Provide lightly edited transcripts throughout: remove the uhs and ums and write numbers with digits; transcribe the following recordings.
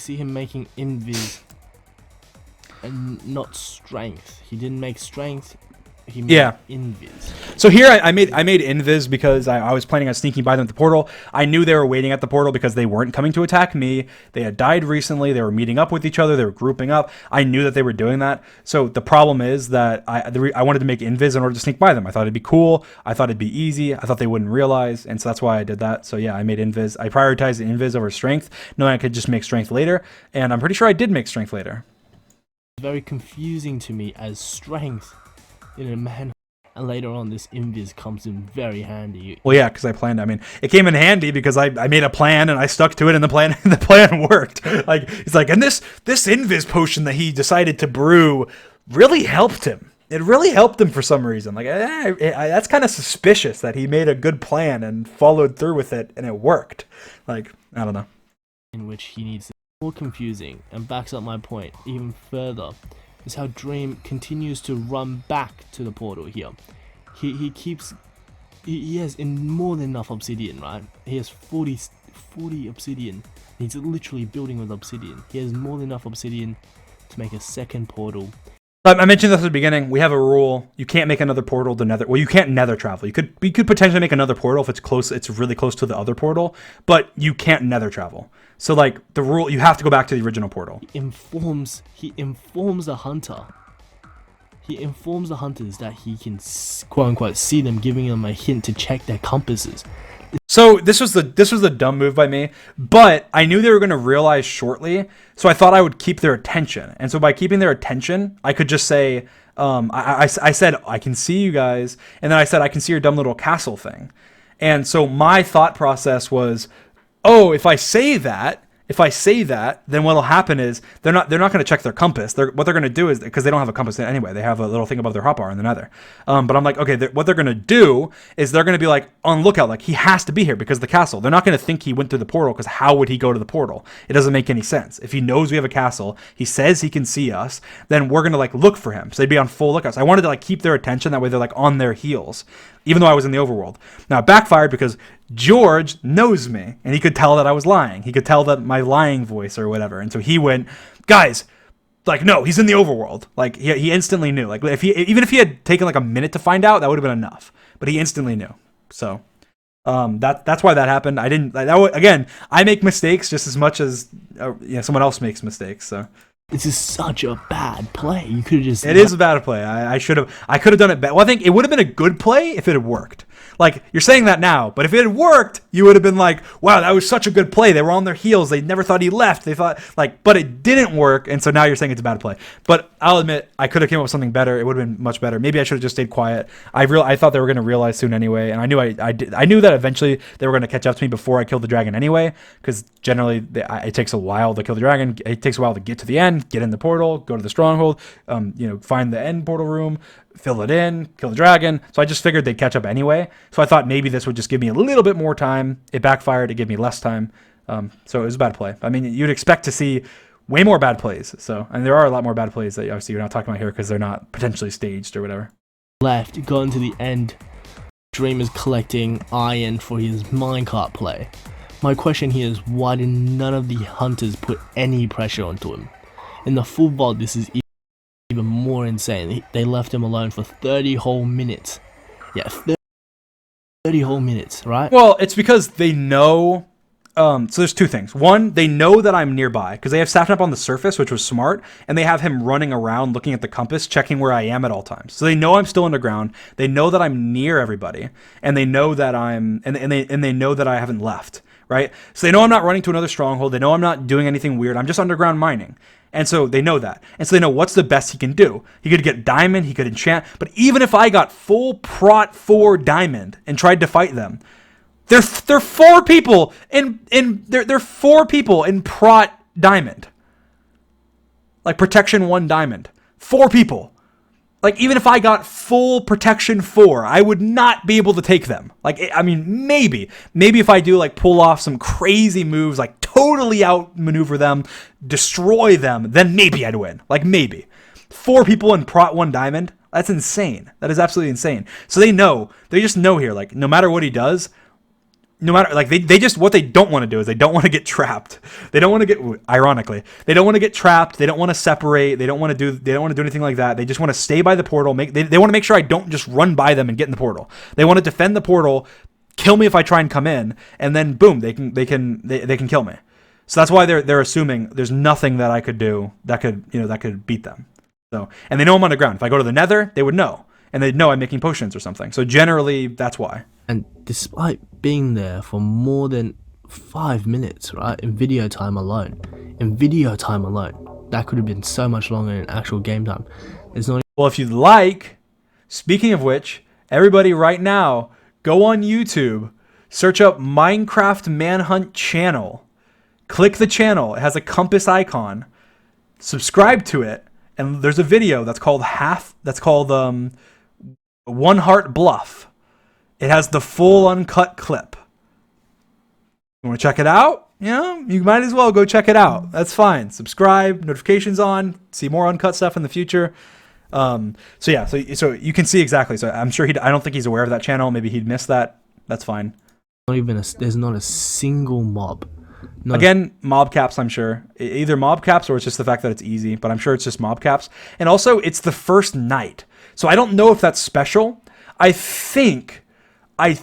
see him making invis and not strength. He didn't make strength. He made invis. So here I made invis because I was planning on sneaking by them at the portal. I knew they were waiting at the portal because they weren't coming to attack me. They had died recently. They were meeting up with each other. They were grouping up. I knew that they were doing that. So the problem is that I wanted to make invis in order to sneak by them. I thought it'd be cool. I thought it'd be easy. I thought they wouldn't realize, and so that's why I did that. So yeah, I made invis. I prioritized invis over strength, knowing I could just make strength later, and I'm pretty sure I did make strength later. Very confusing to me as strength in a Manhunt, and later on this invis comes in very handy. Well, yeah, because I planned. I mean, it came in handy because I made a plan and I stuck to it, and the plan worked. Like it's like, and this invis potion that he decided to brew really helped him. It really helped him for some reason. Like that's kind of suspicious that he made a good plan and followed through with it, and it worked. Like I don't know. In which he needs more confusing and backs up my point even further. Is how Dream continues to run back to the portal here. He has more than enough obsidian, right? He has 40 obsidian. He's literally building with obsidian. He has more than enough obsidian to make a second portal. I mentioned this at the beginning. We have a rule: you can't make another portal to nether. Well, you can't nether travel. You could potentially make another portal if it's close. It's really close to the other portal, but you can't nether travel. So like the rule, you have to go back to the original portal. He informs the hunter. He informs the hunters that he can quote unquote see them, giving them a hint to check their compasses. So this was the dumb move by me, but I knew they were going to realize shortly, so I thought I would keep their attention. And so by keeping their attention, I could just say, I said, I can see you guys, and then I said, I can see your dumb little castle thing. And so my thought process was, oh, if I say that, then what'll happen is they're not going to check their compass. What they're going to do is, because they don't have a compass anyway, they have a little thing above their hotbar in the nether. But I'm like, okay, what they're going to do is they're going to be like on lookout, like he has to be here because of the castle. They're not going to think he went through the portal, because how would he go to the portal? It doesn't make any sense. If he knows we have a castle, he says he can see us, then we're going to like look for him. So they'd be on full lookout. So I wanted to like keep their attention, that way they're like on their heels, even though I was in the overworld. Now it backfired because George knows me, and he could tell that I was lying. He could tell that my lying voice or whatever, and so he went, guys, like, no, he's in the overworld. Like he instantly knew. Like even if he had taken like a minute to find out, that would have been enough. But he instantly knew. So that's why that happened. Again, I make mistakes just as much as someone else makes mistakes. So. This is such a bad play. You could have just. It is a bad play. I could have done it better. Well, I think it would have been a good play if it had worked. Like, you're saying that now, but if it had worked, you would have been like, wow, that was such a good play. They were on their heels. They never thought he left. They thought, like, but it didn't work, and so now you're saying it's a bad play. But I'll admit, I could have came up with something better. It would have been much better. Maybe I should have just stayed quiet. I thought they were going to realize soon anyway, and I knew that eventually they were going to catch up to me before I killed the dragon anyway, because generally it takes a while to kill the dragon. It takes a while to get to the end, get in the portal, go to the stronghold, find the end portal room, fill it in, kill the dragon. So I just figured they'd catch up anyway. So I thought maybe this would just give me a little bit more time. It backfired. It gave me less time. So it was a bad play. I mean, you'd expect to see way more bad plays. So, and there are a lot more bad plays that obviously you're not talking about here because they're not potentially staged or whatever. Left, gotten to the end. Dream is collecting iron for his minecart play. My question here is, why did none of the hunters put any pressure onto him? In the full vault, this is even more insane. They left him alone for 30 whole minutes. Yeah, 30 whole minutes, right? Well, it's because they know. So there's two things. One, they know that I'm nearby because they have Sapped up on the surface, which was smart, and they have him running around looking at the compass, checking where I am at all times. So they know I'm still underground. They know that I'm near everybody, and they know that they know that I haven't left. Right? So they know I'm not running to another stronghold. They know I'm not doing anything weird. I'm just underground mining. And so they know that. And so they know what's the best he can do. He could get diamond, he could enchant. But even if I got full prot 4 diamond and tried to fight them, they're 4 people they're 4 people in prot diamond. Like protection 1 diamond. 4 people. Like, even if I got full protection 4, I would not be able to take them. Like, I mean, maybe if I do, like, pull off some crazy moves, like, totally outmaneuver them, destroy them, then maybe I'd win. Like, maybe. 4 people in prot 1 diamond, that's insane. That is absolutely insane. So they just know here, like, no matter what he does, no matter, like, they just, what they don't want to do is they don't want to get trapped. They don't want to get, ironically, they don't want to get trapped. They don't want to separate. They don't want to do anything like that. They just want to stay by the portal. They want to make sure I don't just run by them and get in the portal. They want to defend the portal, kill me if I try and come in, and then boom, they can kill me. So that's why they're assuming there's nothing that I could do that could beat them. So, and they know I'm underground. If I go to the Nether, they would know, and they'd know I'm making potions or something. So generally, that's why. And despite being there for more than 5 minutes, right, in video time alone, that could have been so much longer in actual game time. It's not. Well, if you'd like, speaking of which, everybody right now, go on YouTube, search up Minecraft Manhunt channel, click the channel. It has a compass icon. Subscribe to it, and there's a video that's called One Heart Bluff. It has the full uncut clip. You want to check it out? You might as well go check it out. That's fine. Subscribe, notifications on, see more uncut stuff in the future. So you can see exactly. So I'm sure I don't think he's aware of that channel. Maybe he'd missed that. That's fine. There's not a single mob. Again, mob caps, I'm sure. Either mob caps or it's just the fact that it's easy, but I'm sure it's just mob caps. And also, it's the first night. So I don't know if that's special. I think I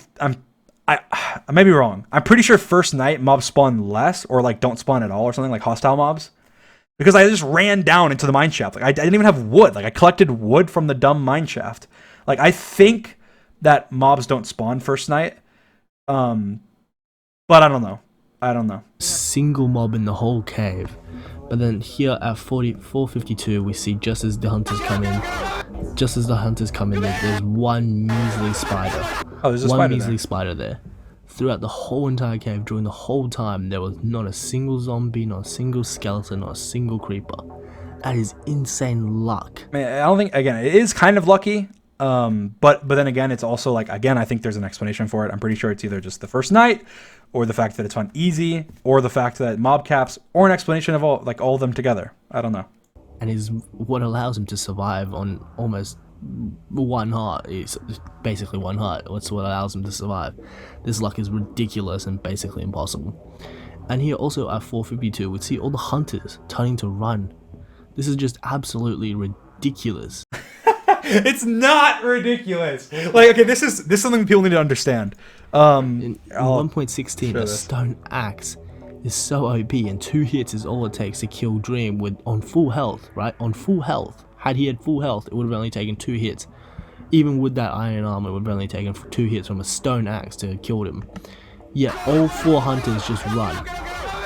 may be wrong. I'm pretty sure first night mobs spawn less or like don't spawn at all or something, like hostile mobs. Because I just ran down into the mine shaft. Like I didn't even have wood. Like I collected wood from the dumb mine shaft. Like I think that mobs don't spawn first night. But I don't know. Single mob in the whole cave. But then here at 452 we see just as the hunters come in, there's one measly spider. Oh, there's a spider. One measly spider there. Throughout the whole entire cave, during the whole time, there was not a single zombie, not a single skeleton, not a single creeper. That is insane luck. I don't think, again, it is kind of lucky. But then again, it's also like, again, I think there's an explanation for it. I'm pretty sure it's either just the first night, or the fact that it's on easy, or the fact that mob caps, or an explanation of all of them together. I don't know. And is what allows him to survive on almost one heart. It's basically one heart. That's what allows him to survive. This luck is ridiculous and basically impossible. And here also at 452, we'd see all the hunters turning to run. This is just absolutely ridiculous. It's not ridiculous. Like, okay, this is something people need to understand. In 1.16, a stone axe is so OP, and 2 hits is all it takes to kill Dream on full health, right? On full health. Had he had full health, it would have only taken 2 hits. Even with that iron armor, it would have only taken 2 hits from a stone axe to have killed him. Yet all 4 hunters just run.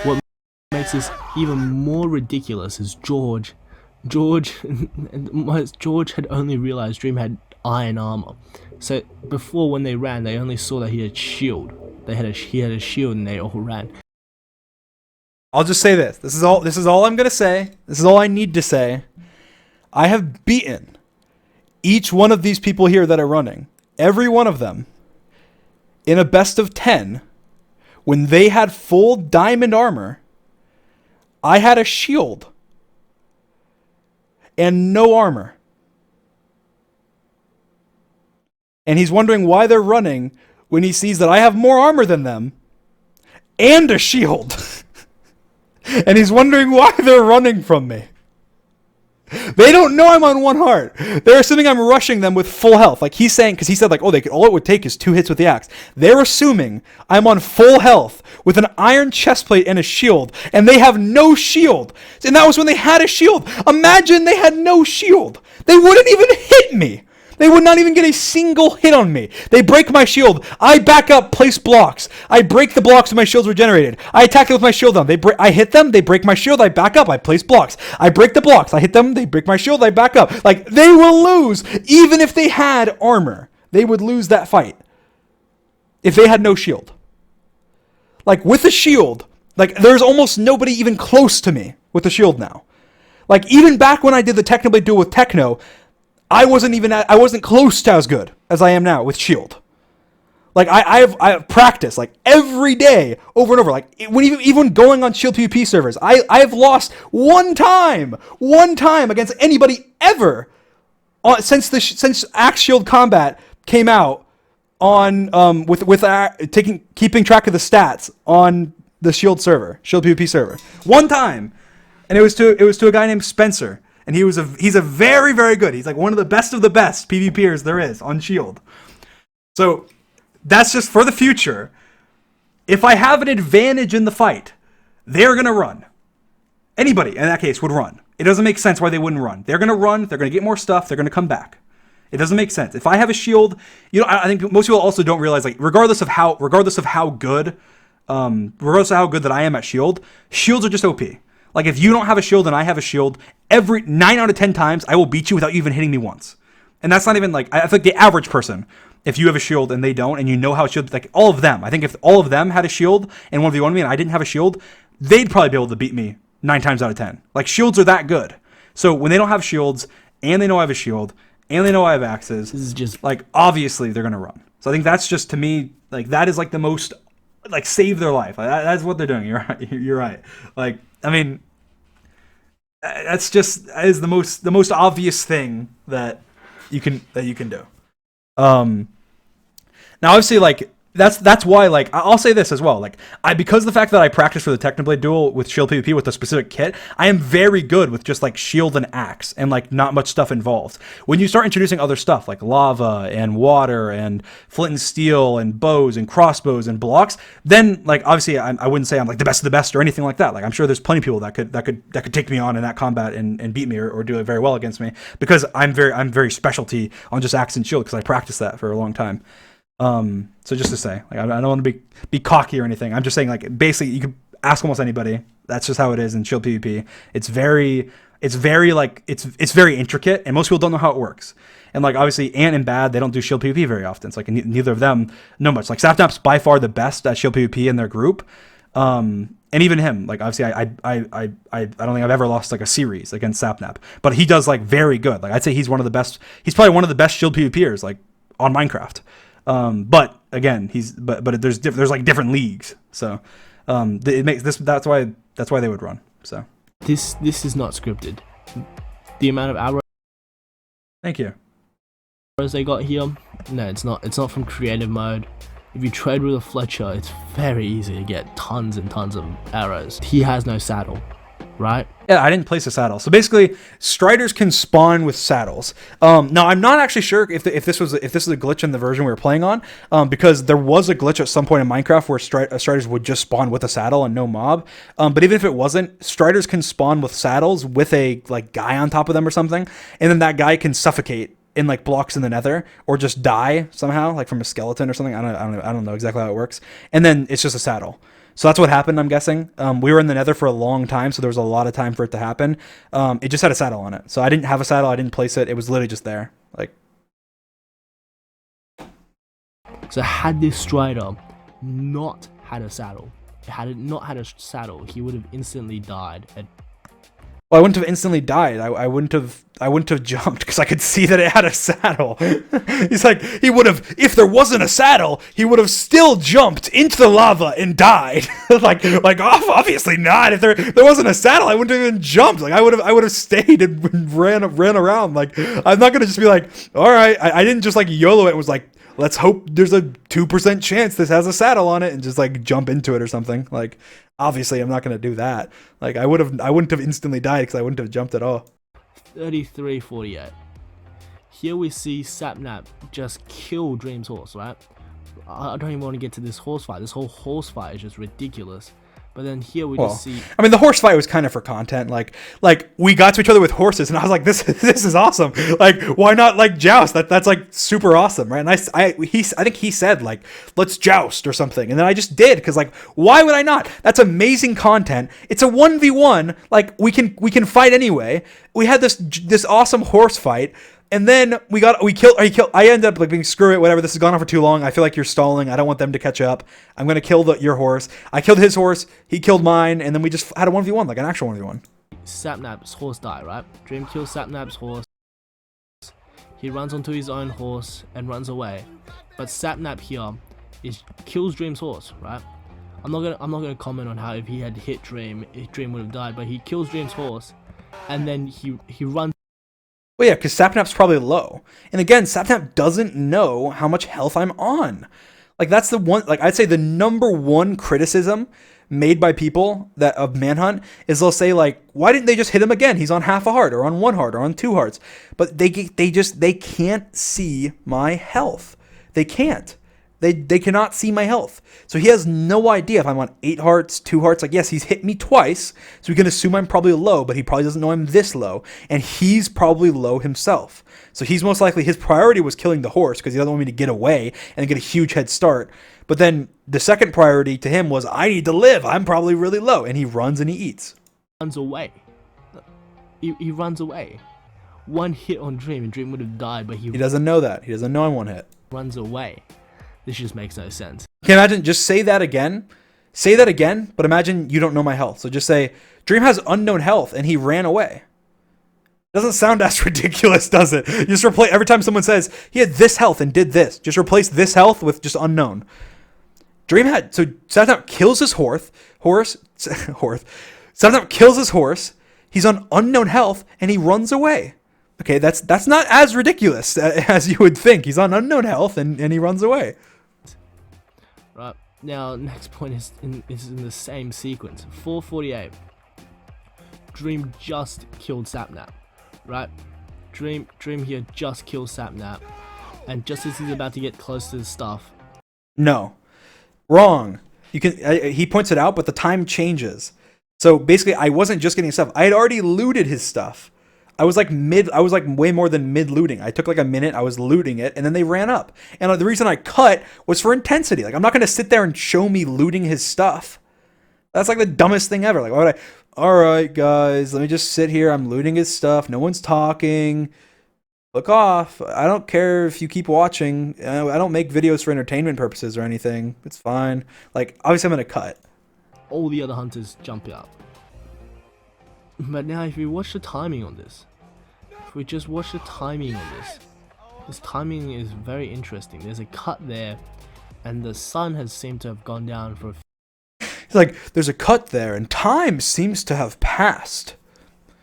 What makes this even more ridiculous is George had only realized Dream had iron armor. So before, when they ran, they only saw that he had shield. He had a shield, and they all ran. I'll just say this. This is all I'm gonna say. This is all I need to say. I have beaten each one of these people here that are running, every one of them, in a best of 10. When they had full diamond armor, I had a shield and no armor. And he's wondering why they're running when he sees that I have more armor than them and a shield. And he's wondering why they're running from me. They don't know I'm on 1 heart. They're assuming I'm rushing them with full health. Like he's saying, because he said like, all it would take is 2 hits with the axe. They're assuming I'm on full health with an iron chestplate and a shield, and they have no shield. And that was when they had a shield. Imagine they had no shield. They wouldn't even hit me. They would not even get a single hit on me. They break my shield. I back up, place blocks. I break the blocks and my shield's regenerated. I attack them with my shield on. I hit them, they break my shield, I back up, I place blocks. I break the blocks, I hit them, they break my shield, I back up. Like, they will lose. Even if they had armor, they would lose that fight. If they had no shield. Like, with a shield, like, there's almost nobody even close to me with a shield now. Like, even back when I did the Technoblade duel with Techno, I wasn't close to as good as I am now with shield. Like I have practiced like every day over and over. Like even going on shield PvP servers, I have lost one time against anybody ever since Axe Shield Combat came out on keeping track of the stats on the Shield PvP server. One time, and it was to a guy named Spencer, and he's a very, very good. He's like one of the best PvPers there is on Shield. So that's just for the future. If I have an advantage in the fight, they're gonna run. Anybody in that case would run. It doesn't make sense why they wouldn't run. They're gonna run. They're gonna get more stuff. They're gonna come back. It doesn't make sense. If I have a shield, I think most people also don't realize, like, regardless of how good that I am at shields are just OP. Like, if you don't have a shield and I have a shield, every 9 out of 10 times I will beat you without you even hitting me once. And that's not even like, I think the average person, if you have a shield and they don't, and you know how shield, like all of them, I think if all of them had a shield and 1v1 me and I didn't have a shield, they'd probably be able to beat me 9 times out of 10. Like, shields are that good. So when they don't have shields and they know I have a shield and they know I have axes, This is just like, obviously they're going to run. So I think that's just, to me, like, that is like the most, like, save their life. Like, that's what they're doing. You're right. Like, I mean, that is the most obvious thing that you can do. Now, obviously, like, that's why, like, I'll say this as well. Like, because of the fact that I practice for the Technoblade duel with Shield PvP with a specific kit, I am very good with just, like, shield and axe and, like, not much stuff involved. When you start introducing other stuff like lava and water and flint and steel and bows and crossbows and blocks, then, like, obviously I wouldn't say I'm like the best of the best or anything like that. Like, I'm sure there's plenty of people that could take me on in that combat and beat me or do it very well against me, because I'm very specialty on just axe and shield because I practiced that for a long time. So just to say, like, I don't want to be cocky or anything. I'm just saying, like, basically you can ask almost anybody. That's just how it is in Shield PvP. It's very intricate, and most people don't know how it works. And, like, obviously Ant and Bad, they don't do Shield PvP very often. It's like neither of them know much. Like, Sapnap's by far the best at Shield PvP in their group. And even him, like, obviously I don't think I've ever lost, like, a series against Sapnap, but he does, like, very good. Like, I'd say he's one of the best. He's probably one of the best Shield PvPers, like, on Minecraft. But again, but there's like different leagues, so it makes this. That's why they would run. So this is not scripted. The amount of arrows thank you. They got here, no, it's not. It's not from creative mode. If you trade with a Fletcher, it's very easy to get tons and tons of arrows. He has no saddle, right? Yeah, I didn't place a saddle. So basically, Striders can spawn with saddles. Now, I'm not actually sure if this is a glitch in the version we were playing on, because there was a glitch at some point in Minecraft where Striders would just spawn with a saddle and no mob. But even if it wasn't, Striders can spawn with saddles with a, like, guy on top of them or something, and then that guy can suffocate in, like, blocks in the nether, or just die somehow, like from a skeleton or something. I don't know exactly how it works. And then it's just a saddle. So that's what happened, I'm guessing. We were in the nether for a long time, so there was a lot of time for it to happen. It just had a saddle on it. So I didn't have a saddle. I didn't place it. It was literally just there. Like, so had this Strider not had a saddle, he would have instantly died. well, I wouldn't have instantly died. I wouldn't have jumped because I could see that it had a saddle. He's like, he would have, if there wasn't a saddle, he would have still jumped into the lava and died. like obviously not. If there wasn't a saddle, I wouldn't have even jumped. Like, I would have stayed and ran around. Like, I'm not gonna just be like, all right, I didn't just, like, YOLO it and was like, let's hope there's a 2% chance this has a saddle on it and just, like, jump into it or something. Like, obviously I'm not going to do that. Like, I wouldn't have instantly died because I wouldn't have jumped at all. 33-48. Here we see Sapnap just kill Dream's horse, right? I don't even want to get to this horse fight. This whole horse fight is just ridiculous. But then here we just see. I mean, the horse fight was kind of for content. Like we got to each other with horses, and I was like, this is awesome. Like, why not, like, joust? That's like super awesome, right? And I think he said, like, let's joust or something, and then I just did, because, like, why would I not? That's amazing content. It's a 1v1. Like, we can fight anyway. We had this awesome horse fight. And then I ended up, like, being, screw it, whatever, this has gone on for too long. I feel like you're stalling. I don't want them to catch up. I'm going to kill your horse. I killed his horse. He killed mine. And then we just had a 1v1, like an actual 1v1. Sapnap's horse died, right? Dream kills Sapnap's horse. He runs onto his own horse and runs away. But Sapnap here kills Dream's horse, right? I'm not gonna comment on how if he had hit Dream, Dream would have died. But he kills Dream's horse. And then he runs. Well, yeah, because Sapnap's probably low. And again, Sapnap doesn't know how much health I'm on. Like, that's the one, like, I'd say the number one criticism made by people that of Manhunt is they'll say, like, why didn't they just hit him again? He's on half a heart or on 1 heart or on 2 hearts. But they can't see my health. They can't. They cannot see my health. So he has no idea if I'm on 8 hearts, 2 hearts. Like, yes, he's hit me twice, so we can assume I'm probably low, but he probably doesn't know I'm this low. And he's probably low himself. So he's most likely, his priority was killing the horse because he doesn't want me to get away and get a huge head start. But then the second priority to him was, I need to live. I'm probably really low. And he runs and he eats. Runs away. He runs away. 1 hit on Dream, and Dream would have died, but he doesn't know that. He doesn't know I'm 1 hit. Runs away. This just makes no sense. Can you imagine, just say that again? Say that again, but imagine you don't know my health. So just say, Dream has unknown health and he ran away. Doesn't sound as ridiculous, does it? You just replace, every time someone says, he had this health and did this, just replace this health with just unknown. Dream had, so Sapnap kills his horse. Sapnap kills his horse. He's on unknown health and he runs away. Okay, that's not as ridiculous as you would think. He's on unknown health and he runs away. Right, now next point is in the same sequence. 448. Dream just killed Sapnap. Right? Dream here just kills Sapnap. And just as he's about to get close to the stuff. No. Wrong. You can he points it out, but the time changes. So basically I wasn't just getting stuff. I had already looted his stuff. I was like way more than mid looting. I took like a minute, I was looting it, and then they ran up. And the reason I cut was for intensity. Like, I'm not going to sit there and show me looting his stuff. That's like the dumbest thing ever. Like, why would I? All right, guys, let me just sit here. I'm looting his stuff. No one's talking. Look off. I don't care if you keep watching. I don't make videos for entertainment purposes or anything. It's fine. Like, obviously I'm going to cut. All the other hunters jump out. But now if we watch the timing on this, if we just watch the timing on this timing is very interesting. There's a cut there, and the sun has seemed to have gone down for a It's like, there's a cut there, and time seems to have passed.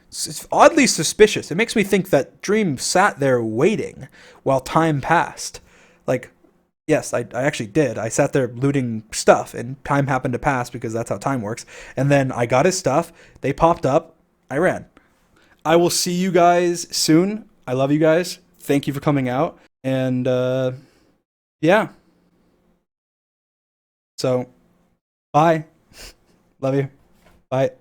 It's oddly suspicious. It makes me think that Dream sat there waiting while time passed. Like, yes, I actually did. I sat there looting stuff, and time happened to pass because that's how time works. And then I got his stuff. They popped up. I ran. I will see you guys soon. I love you guys. Thank you for coming out. And, yeah. So, bye. Love you. Bye.